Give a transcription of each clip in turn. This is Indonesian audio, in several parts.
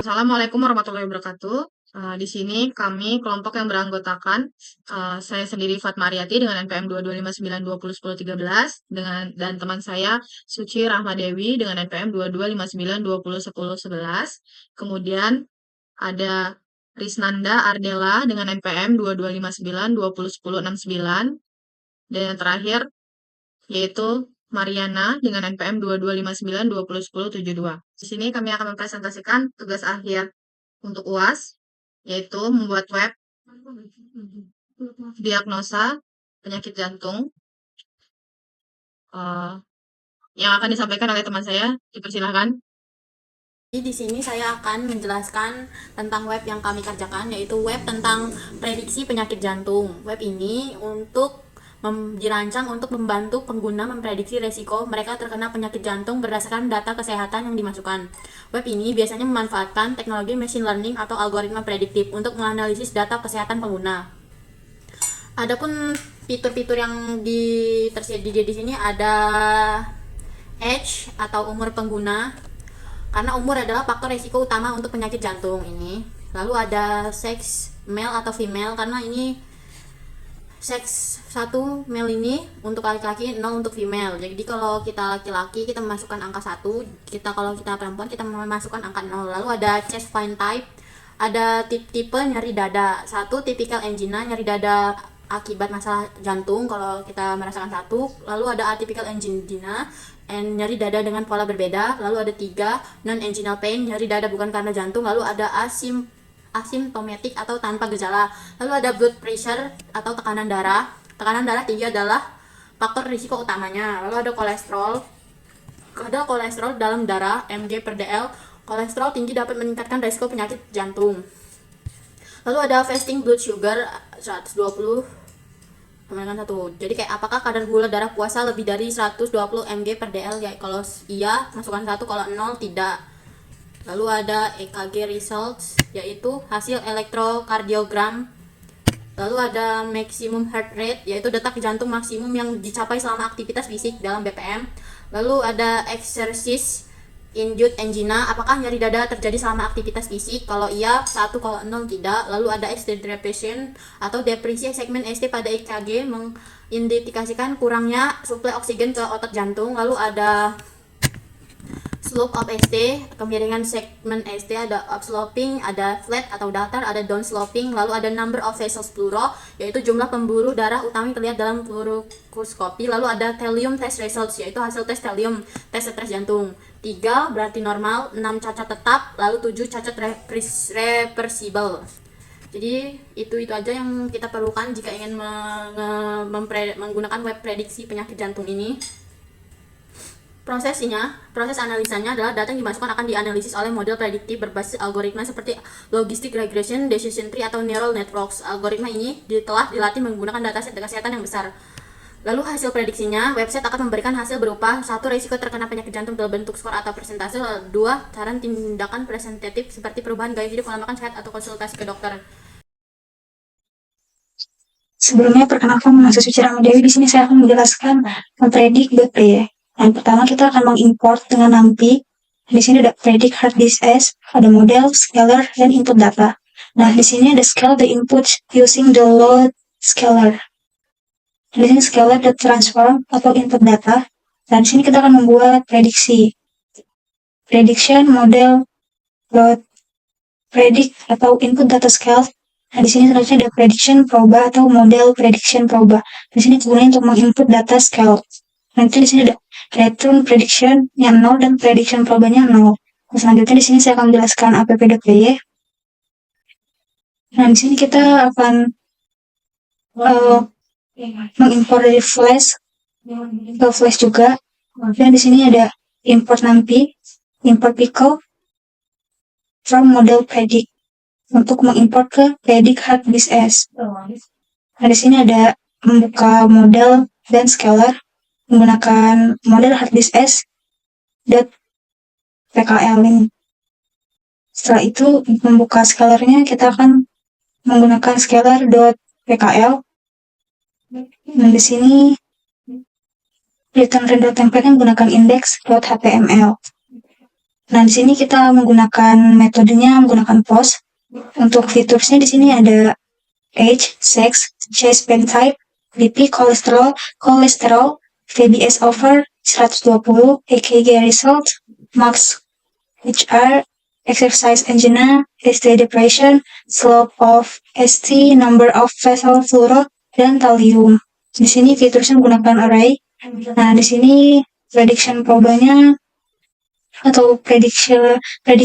Assalamualaikum warahmatullahi wabarakatuh. Di sini kami kelompok yang beranggotakan saya sendiri Fatma Aryati dengan NPM 2259201013 dan teman saya Suci Rahmadewi dengan NPM 2259201011. Kemudian ada Risnanda Ardela dengan NPM 2259201069 dan yang terakhir yaitu Mariana dengan NPM 2259201072. Di sini kami akan mempresentasikan tugas akhir untuk UAS, yaitu membuat web diagnosa penyakit jantung yang akan disampaikan oleh teman saya. Dipersilahkan. Di sini saya akan menjelaskan tentang web yang kami kerjakan, yaitu web tentang prediksi penyakit jantung. Web ini dirancang untuk membantu pengguna memprediksi resiko mereka terkena penyakit jantung berdasarkan data kesehatan yang dimasukkan. Web ini biasanya memanfaatkan teknologi machine learning atau algoritma prediktif untuk menganalisis data kesehatan pengguna. Adapun fitur-fitur yang tersedia di sini ada age atau umur pengguna, karena umur adalah faktor resiko utama untuk penyakit jantung ini. Lalu ada sex, male atau female, karena ini seks 1 male ini untuk laki-laki, 0 untuk female. Jadi kalau kita laki-laki kita memasukkan angka 1, kalau kita perempuan kita memasukkan angka 0. Lalu ada chest pain type, ada tipe nyeri dada. 1 typical angina, nyeri dada akibat masalah jantung kalau kita merasakan 1. Lalu ada atypical angina, nyeri dada dengan pola berbeda. Lalu ada 3 non anginal pain, nyeri dada bukan karena jantung. Lalu ada asymptomatic atau tanpa gejala. Lalu ada blood pressure atau tekanan darah. Tekanan darah tinggi adalah faktor risiko utamanya. Lalu ada kolesterol. Ada kolesterol dalam darah mg/dl. Kolesterol tinggi dapat meningkatkan risiko penyakit jantung. Lalu ada fasting blood sugar 120 kemarin 1. Jadi kayak apakah kadar gula darah puasa lebih dari 120 mg/dl? Ya kalau iya masukkan 1, kalau 0 tidak. Lalu ada EKG results, yaitu hasil elektrokardiogram. Lalu ada maximum heart rate, yaitu detak jantung maksimum yang dicapai selama aktivitas fisik dalam BPM. Lalu ada exercise induced angina, apakah nyeri dada terjadi selama aktivitas fisik? Kalau iya 1, kalau 0 tidak. Lalu ada ST depression atau depresi segmen ST pada EKG mengindikasikan kurangnya suplai oksigen ke otot jantung. Lalu ada slope of ST, kemiringan segmen ST, ada upsloping, ada flat atau datar, ada downsloping. Lalu ada number of vessels pleuro, yaitu jumlah pembuluh darah utama yang terlihat dalam fluoroskopi. Lalu ada thallium test results, yaitu hasil tes thallium, tes stres jantung. 3 berarti normal, 6 cacat tetap, lalu 7 cacat reversible. Jadi itu aja yang kita perlukan jika ingin menggunakan web prediksi penyakit jantung ini. Proses analisanya adalah data yang dimasukkan akan dianalisis oleh model prediktif berbasis algoritma seperti logistic regression, decision tree, atau neural networks. Algoritma ini telah dilatih menggunakan dataset kesehatan yang besar. Lalu hasil prediksinya, website akan memberikan hasil berupa 1 risiko terkena penyakit jantung berbentuk skor atau persentase, 2 saran tindakan presentatif seperti perubahan gaya hidup, pola makan sehat, atau konsultasi ke dokter. Sebelumnya perkenalkan nama saya Suci Rahmadewi. Di sini saya akan menjelaskan mempredik BPY. Yang pertama kita akan mengimport dengan NumPy. Di sini ada predict hard disk S, ada model, scalar, dan input data. Nah, di sini ada scale the inputs using the load scalar. Di sini scalar the transform atau input data. Dan di sini kita akan membuat prediksi. Prediction model load predict atau input data scale. Nah, di sini selanjutnya ada prediction proba atau model prediction proba. Di sini gunanya untuk menginput data scale. Nanti di sini ada return prediction yang 0 dan prediction probanya 0. Nah, selanjutnya di sini saya akan menjelaskan APP.py. Nah, di sini kita akan mengimport dari Flash ke Flash juga. Dan di sini ada import NumPy, import Pico from model predict untuk mengimport ke predict hard disk S. Nah, di sini ada membuka model dan scalar menggunakan model hard disk S .pkl ini. Setelah itu membuka scalarnya kita akan menggunakan scalar.pkl. Nah, di sini return render template menggunakan index.html. Nah, di sini kita menggunakan metodenya menggunakan POS. Untuk fiturnya di sini ada age, sex, chest pain type, BP, kolesterol, VBS over 120, EKG result, max HR, exercise angina, ST depression, slope of ST, number of vessel fluoro, dan thallium. Di sini fiturnya menggunakan array. Nah, di sini prediction problemnya atau predict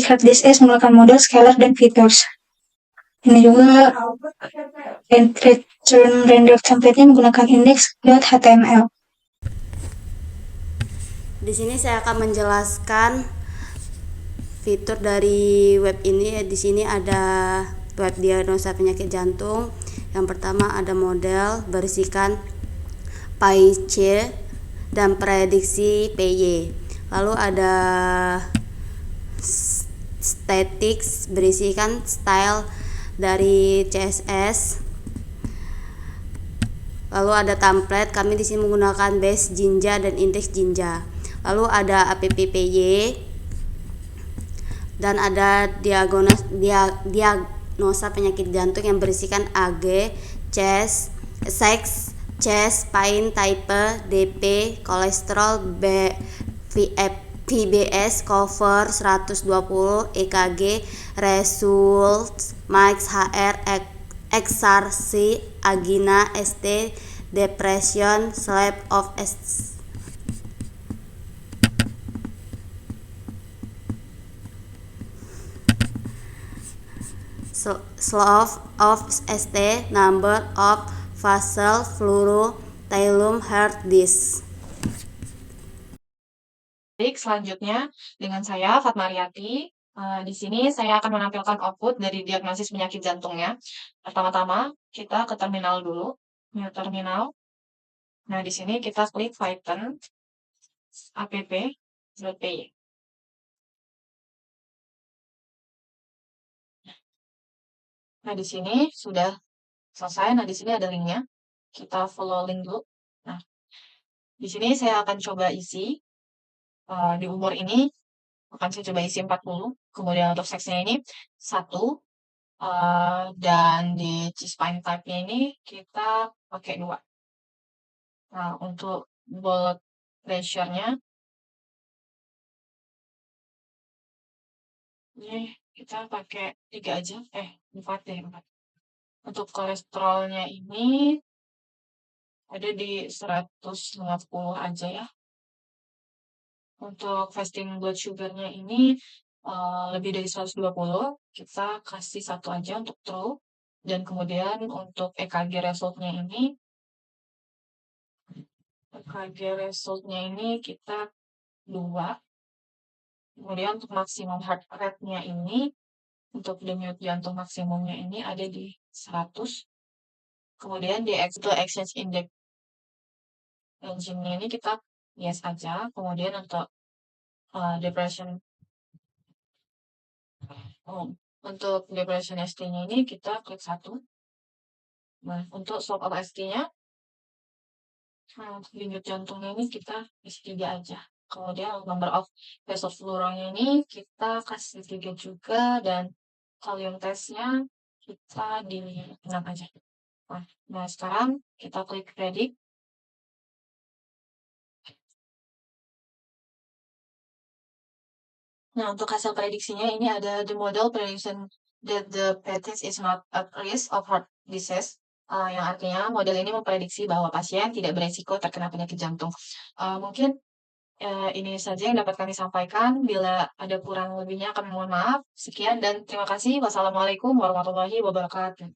hard disk S menggunakan model scalar dan features. Ini juga return render template-nya menggunakan index.html. Di sini saya akan menjelaskan fitur dari web ini. Di sini ada web diagnosa penyakit jantung. Yang pertama ada model, berisikan PyC dan prediksi PY. Lalu ada statistics, berisikan style dari CSS. Lalu ada template, kami di sini menggunakan base Jinja dan indeks Jinja. Lalu ada APPY dan ada diagnosa penyakit jantung yang berisikan AG, chest, sex, chest, pain, type, DP, kolesterol, VBS, cover 120, EKG, result, max, HR, XRC, angina, ST, depression, sleep of slope of ST, number of vessel fluoro, thallium, hard disk. Baik, selanjutnya dengan saya Fatma Riyati. Di sini saya akan menampilkan output dari diagnosis penyakit jantungnya. Pertama-tama kita ke terminal dulu, new terminal. Nah, di sini kita klik Python app.py. Nah, di sini sudah selesai. Nah, di sini ada linknya. Kita follow link dulu. Nah, di sini saya akan coba isi di umur ini akan saya coba isi 40. Kemudian untuk seksnya ini 1. Dan di C-spine type-nya ini kita pakai 2. Nah, untuk blood pressure-nya ini kita pakai 3 aja. 4 deh, 4. Untuk kolesterolnya ini ada di 150 aja ya. Untuk fasting blood sugar-nya ini lebih dari 120, kita kasih 1 aja untuk true. Dan kemudian untuk EKG result-nya ini kita 2. Kemudian untuk maksimum heart rate-nya ini, untuk denyut jantung maksimumnya ini ada di 100. Kemudian di exchange index engine-nya ini kita yes aja. Kemudian untuk depression ST-nya ini kita klik 1. Nah, untuk slope of ST-nya, denyut jantungnya ini kita isi 3 aja. Kemudian number of vessel fluoro-nya ini kita kasih 3 juga, dan kalium test-nya kita di 6 aja. Nah, sekarang kita klik predict. Nah, untuk hasil prediksinya ini ada the model prediction that the patient is not at risk of heart disease. Yang artinya model ini memprediksi bahwa pasien tidak beresiko terkena penyakit jantung. Mungkin ini saja yang dapat kami sampaikan. Bila ada kurang lebihnya kami mohon maaf. Sekian dan terima kasih. Wassalamualaikum warahmatullahi wabarakatuh.